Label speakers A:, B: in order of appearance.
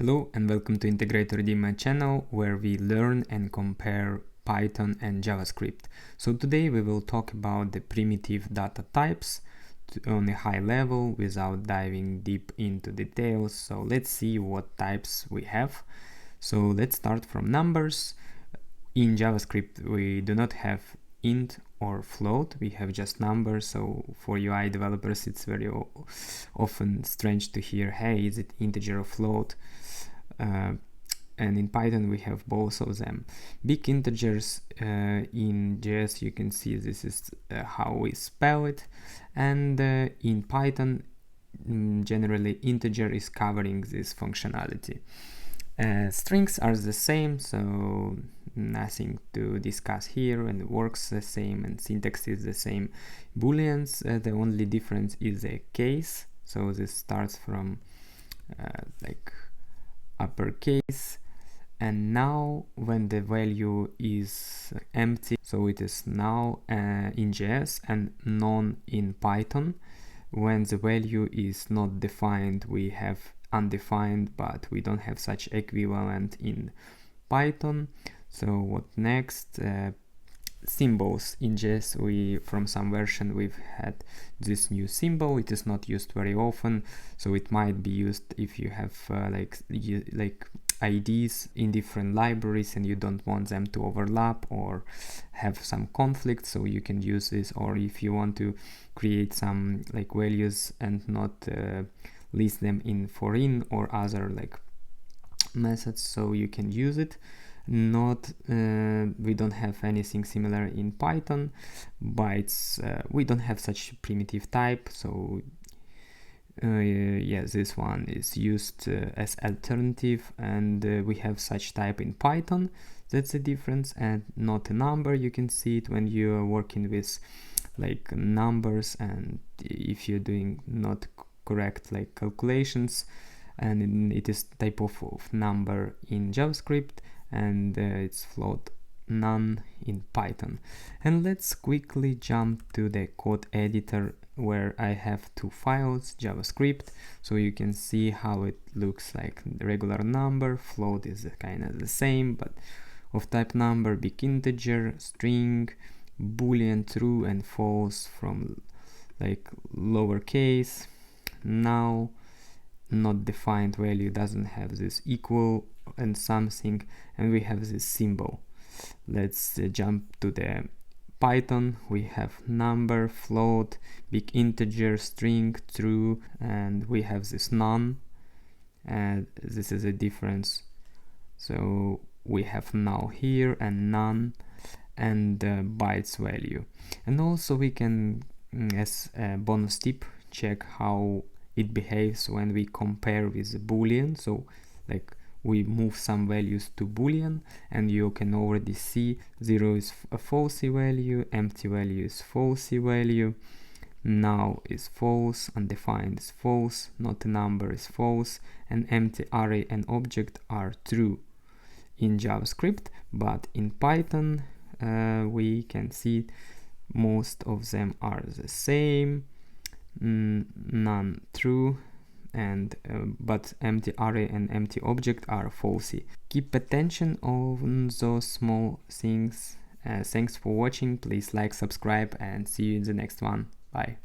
A: Hello and welcome to Integrator my channel, where we learn and compare Python and JavaScript. So today we will talk about the primitive data types on a high level without diving deep into details. So let's see what types we have. So let's start from numbers. In JavaScript we do not have int or float, we have just numbers. So for UI developers it's very often strange to hear, hey, is it integer or float? And in Python we have both of them. Big integers, in JS you can see this is how we spell it, and in Python generally integer is covering this functionality. Strings are the same, so nothing to discuss here, and it works the same and syntax is the same. Booleans, the only difference is a case, so this starts from like uppercase, and now when the value is empty, so it is now in JS and none in Python. When the value is not defined, we have undefined, but we don't have such equivalent in Python. So what next? Symbols. In JS we from some version we've had this new symbol. It is not used very often, so it might be used if you have like IDs in different libraries and you don't want them to overlap or have some conflict, so you can use this. Or if you want to create some like values and not list them in foreign or other like methods, so you can use it. Not we don't have anything similar in Python, but we don't have such primitive type, so yeah, this one is used as alternative, and we have such type in Python. That's the difference, and not a number. You can see it when you are working with like numbers, and if you're doing not correct like calculations, and it is type of number in JavaScript, and it's float none in Python. And let's quickly jump to the code editor, where I have two files, JavaScript, so you can see how it looks like. The regular number, float is kind of the same, but of type number, big integer, string, boolean, true and false from like lowercase. Now not defined value doesn't have this equal and something, and we have this symbol. Let's jump to the Python. We have number, float, big integer, string, true, and we have this none, and this is a difference. So we have null here and none, and bytes value. And also we can, as a bonus tip, check how it behaves when we compare with the boolean. So like we move some values to boolean, and you can already see 0 is a falsy value, empty value is falsy value, null is false, undefined is false, not a number is false, and empty array and object are true in JavaScript. But in Python we can see most of them are the same, none true, and but empty array and empty object are falsy. Keep attention on those small things. Thanks for watching. Please like, subscribe, and see you in the next one. Bye.